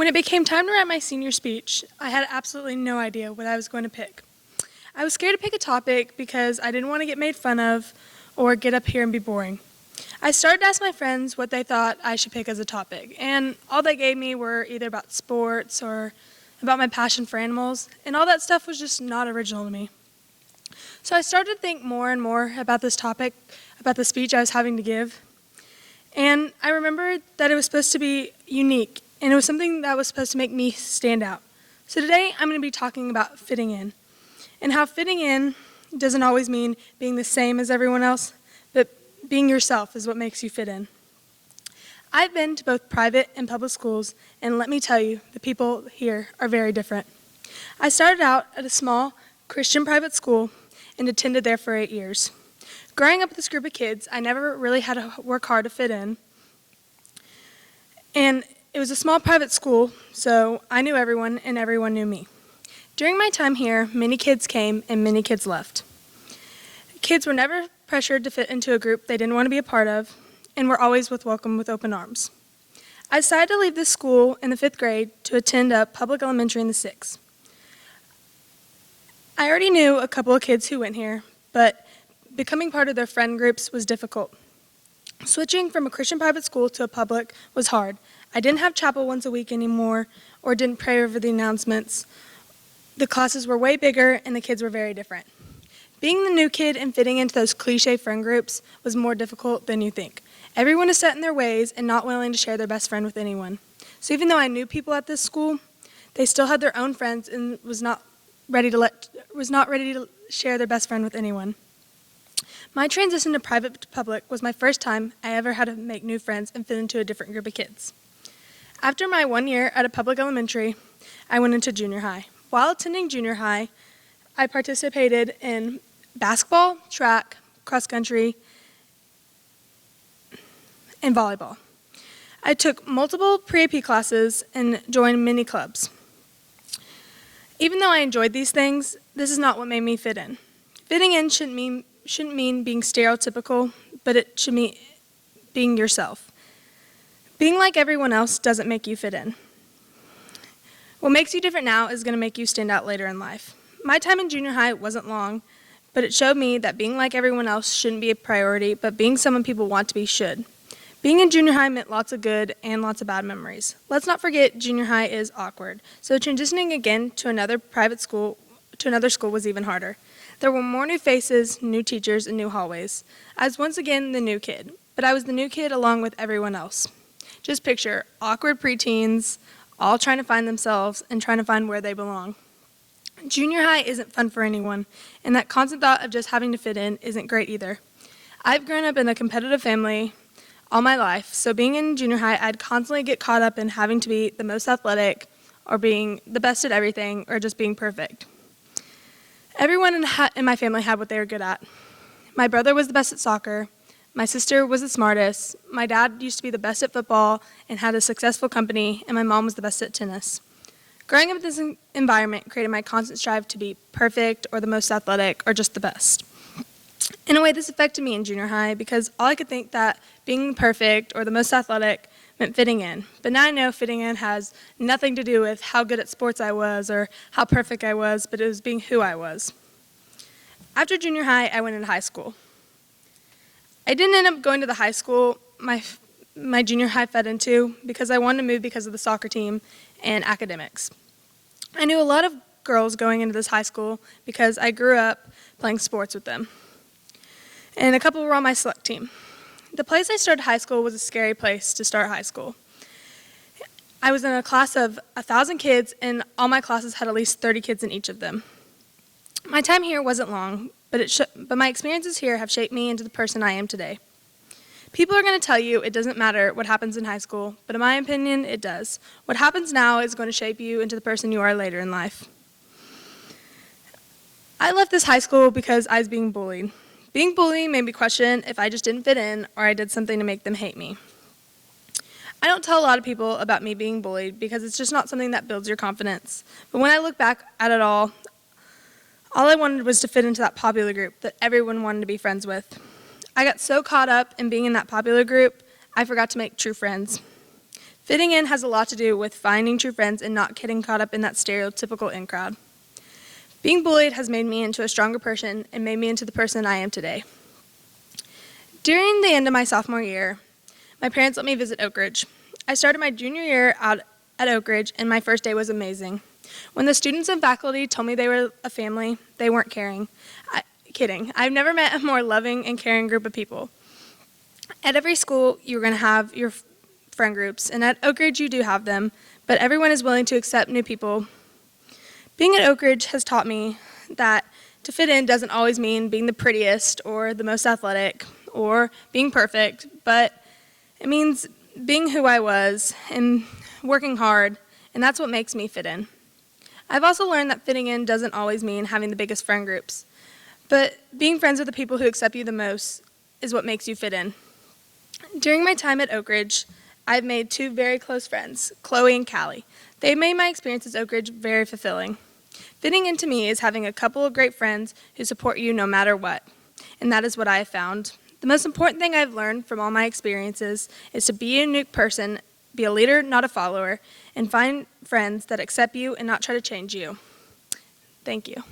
When it became time to write my senior speech, I had absolutely no idea what I was going to pick. I was scared to pick a topic because I didn't want to get made fun of or get up here and be boring. I started to ask my friends what they thought I should pick as a topic, and all they gave me were either about sports or about my passion for animals, and all that stuff was just not original to me. So I started to think more and more about this topic, about the speech I was having to give, and I remembered that it was supposed to be unique, and it was something that was supposed to make me stand out. So today I'm going to be talking about fitting in, and how fitting in doesn't always mean being the same as everyone else, but being yourself is what makes you fit in. I've been to both private and public schools, and let me tell you, the people here are very different. I started out at a small Christian private school and attended there for 8 years. Growing up with this group of kids, I never really had to work hard to fit in. And it was a small private school, so I knew everyone and everyone knew me. During my time here, many kids came and many kids left. Kids were never pressured to fit into a group they didn't want to be a part of, and were always welcomed with open arms. I decided to leave this school in the 5th grade to attend a public elementary in the 6th. I already knew a couple of kids who went here, but becoming part of their friend groups was difficult. Switching from a Christian private school to a public was hard. I didn't have chapel once a week anymore, or didn't pray over the announcements. The classes were way bigger, and the kids were very different. Being the new kid and fitting into those cliche friend groups was more difficult than you think. Everyone is set in their ways and not willing to share their best friend with anyone. So even though I knew people at this school, they still had their own friends and was not ready to share their best friend with anyone. My transition to private to public was my first time I ever had to make new friends and fit into a different group of kids. After my 1 year at a public elementary, I went into junior high. While attending junior high, I participated in basketball, track, cross country, and volleyball. I took multiple pre-AP classes and joined many clubs. Even though I enjoyed these things, this is not what made me fit in. Fitting in shouldn't mean being stereotypical, but it should mean being yourself. Being like everyone else doesn't make you fit in. What makes you different now is going to make you stand out later in life. My time in junior high wasn't long, but it showed me that being like everyone else shouldn't be a priority, but being someone people want to be should. Being in junior high meant lots of good and lots of bad memories. Let's not forget junior high is awkward, so transitioning again to another school was even harder. There were more new faces, new teachers, and new hallways. I was once again the new kid, but I was the new kid along with everyone else. Just picture awkward preteens, all trying to find themselves and trying to find where they belong. Junior high isn't fun for anyone, and that constant thought of just having to fit in isn't great either. I've grown up in a competitive family all my life, so being in junior high, I'd constantly get caught up in having to be the most athletic, or being the best at everything, or just being perfect. Everyone in my family had what they were good at. My brother was the best at soccer, my sister was the smartest, my dad used to be the best at football and had a successful company, and my mom was the best at tennis. Growing up in this environment created my constant strive to be perfect, or the most athletic, or just the best. In a way, this affected me in junior high because all I could think that being perfect or the most athletic meant fitting in. But now I know fitting in has nothing to do with how good at sports I was or how perfect I was, but it was being who I was. After junior high, I went into high school. I didn't end up going to the high school my junior high fed into because I wanted to move because of the soccer team and academics. I knew a lot of girls going into this high school because I grew up playing sports with them. And a couple were on my select team. The place I started high school was a scary place to start high school. I was in a class of 1,000 kids, and all my classes had at least 30 kids in each of them. My time here wasn't long, but my experiences here have shaped me into the person I am today. People are going to tell you it doesn't matter what happens in high school, but in my opinion, it does. What happens now is going to shape you into the person you are later in life. I left this high school because I was being bullied. Being bullied made me question if I just didn't fit in or I did something to make them hate me. I don't tell a lot of people about me being bullied because it's just not something that builds your confidence. But when I look back at it all I wanted was to fit into that popular group that everyone wanted to be friends with. I got so caught up in being in that popular group, I forgot to make true friends. Fitting in has a lot to do with finding true friends and not getting caught up in that stereotypical in crowd. Being bullied has made me into a stronger person and made me into the person I am today. During the end of my sophomore year, my parents let me visit Oakridge. I started my junior year out at Oakridge, and my first day was amazing. When the students and faculty told me they were a family, they weren't kidding. I've never met a more loving and caring group of people. At every school, you're going to have your friend groups, and at Oakridge you do have them, but everyone is willing to accept new people. Being at Oakridge has taught me that to fit in doesn't always mean being the prettiest or the most athletic or being perfect, but it means being who I was and working hard, and that's what makes me fit in. I've also learned that fitting in doesn't always mean having the biggest friend groups, but being friends with the people who accept you the most is what makes you fit in. During my time at Oakridge, I've made two very close friends, Chloe and Callie. They've made my experience at Oakridge very fulfilling. Fitting in to me is having a couple of great friends who support you no matter what, and that is what I have found. The most important thing I've learned from all my experiences is to be a unique person, be a leader, not a follower, and find friends that accept you and not try to change you. Thank you.